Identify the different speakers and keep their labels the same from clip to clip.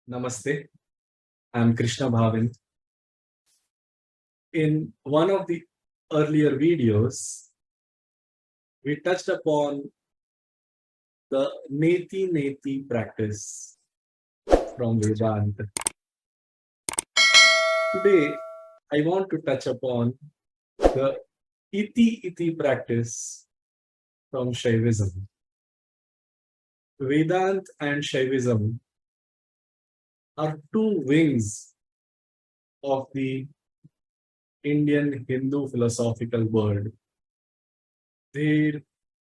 Speaker 1: Namaste, I'm Krishna Bhaavin. In one of the earlier videos, we touched upon the Neti Neti practice from Vedanta. Today, I want to touch upon the Iti Iti practice from Shaivism. Vedanta and Shaivism are two wings of the Indian Hindu philosophical world. Their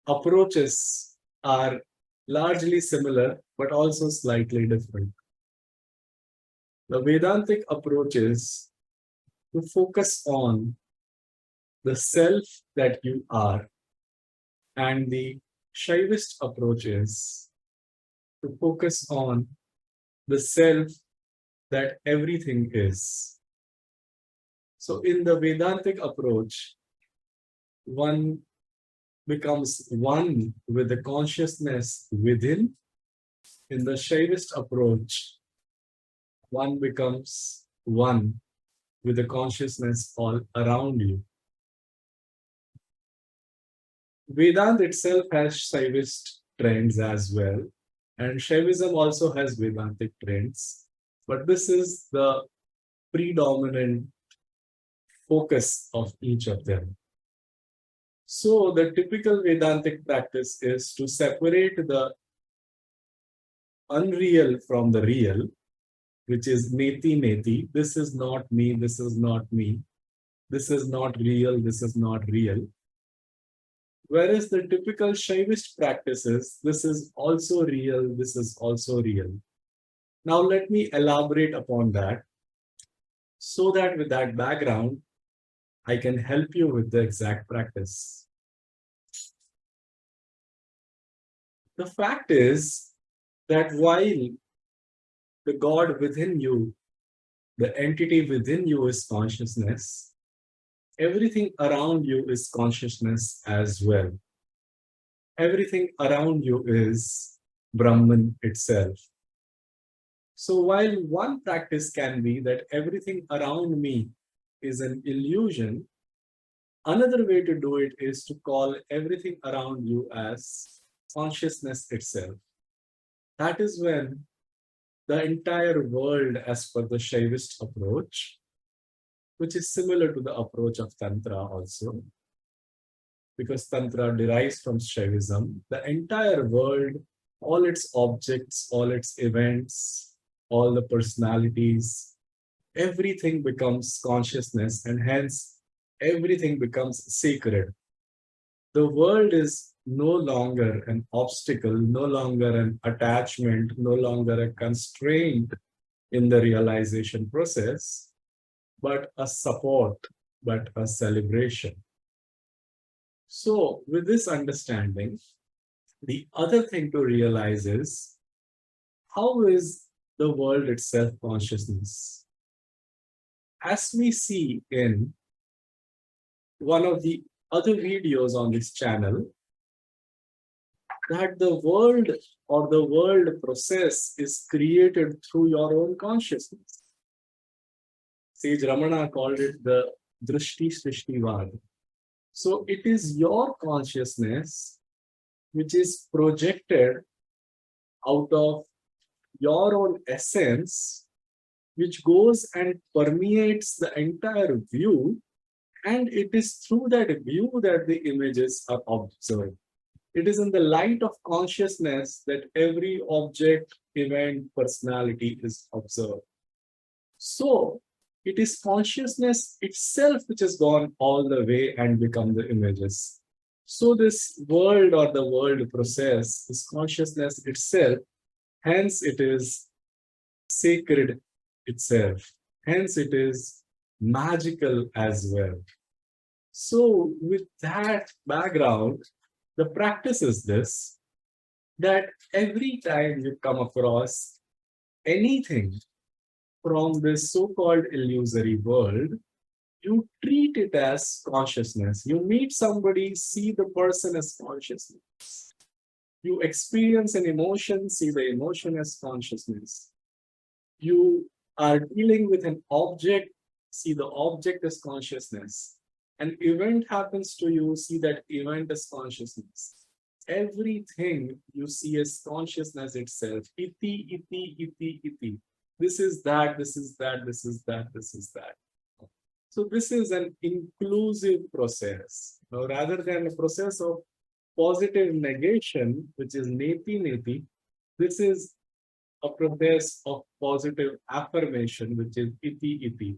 Speaker 1: approaches are largely similar, but also slightly different. The Vedantic approach is to focus on the self that you are, and the Shaivist approach is to focus on the self that everything is. So, in the Vedantic approach, one becomes one with the consciousness within. In the Shaivist approach, one becomes one with the consciousness all around you. Vedanta itself has Shaivist trends as well, and Shaivism also has Vedantic trends, but this is the predominant focus of each of them. So the typical Vedantic practice is to separate the unreal from the real, which is neti neti. This is not me, this is not me. This is not real, this is not real. Whereas the typical Shaivist practices, this is also real, this is also real. Now let me elaborate upon that so that with that background, I can help you with the exact practice. The fact is that while the God within you, the entity within you is consciousness, everything around you is consciousness as well. Everything around you is Brahman itself. So while one practice can be that everything around me is an illusion, another way to do it is to call everything around you as consciousness itself. That is when the entire world, as per the Shaivist approach, which is similar to the approach of Tantra also, because Tantra derives from Shaivism, the entire world, all its objects, all its events, all the personalities, everything becomes consciousness, and hence everything becomes sacred. The world is no longer an obstacle, no longer an attachment, no longer a constraint in the realization process, but a support, but a celebration. So, with this understanding, the other thing to realize is how is the world itself consciousness? As we see in one of the other videos on this channel, that the world or the world process is created through your own consciousness. Sage Ramana called it the Drishti Srishtivad. So it is your consciousness which is projected out of your own essence, which goes and permeates the entire view, and it is through that view that the images are observed. It is in the light of consciousness that every object, event, personality is observed. So it is consciousness itself which has gone all the way and become the images. So this world or the world process is consciousness itself, hence it is sacred itself, hence it is magical as well. So with that background, the practice is this, that every time you come across anything from this so-called illusory world, you treat it as consciousness. You meet somebody, see the person as consciousness. You experience an emotion, see the emotion as consciousness. You are dealing with an object, see the object is consciousness. An event happens to you, see that event is consciousness. Everything you see as consciousness itself. Iti, iti, iti, iti. This is that, this is that, this is that, this is that. So this is an inclusive process. Now, rather than a process of positive negation, which is neti neti, this is a process of positive affirmation, which is iti iti.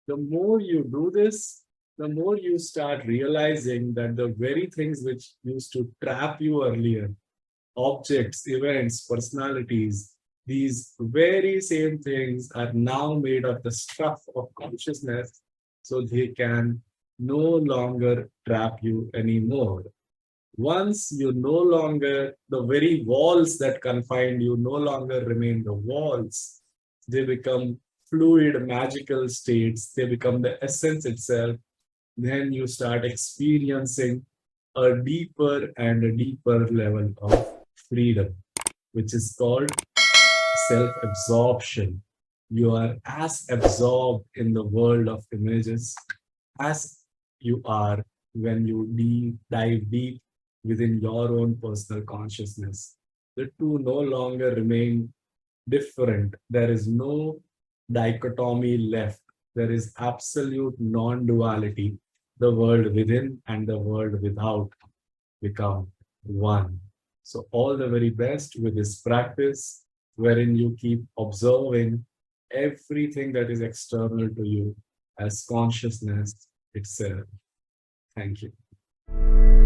Speaker 1: The more you do this, the more you start realizing that the very things which used to trap you earlier, objects, events, personalities, these very same things are now made of the stuff of consciousness, so they can no longer trap you anymore. Once you no longer, the very walls that confined you no longer remain the walls, they become fluid, magical states, they become the essence itself. Then you start experiencing a deeper and a deeper level of freedom, which is called self-absorption. You are as absorbed in the world of images as you are when you dive deep within your own personal consciousness. The two no longer remain different. There is no dichotomy left. There is absolute non duality. The world within and the world without become one. So, all the very best with this practice, wherein you keep observing everything that is external to you as consciousness itself. Thank you.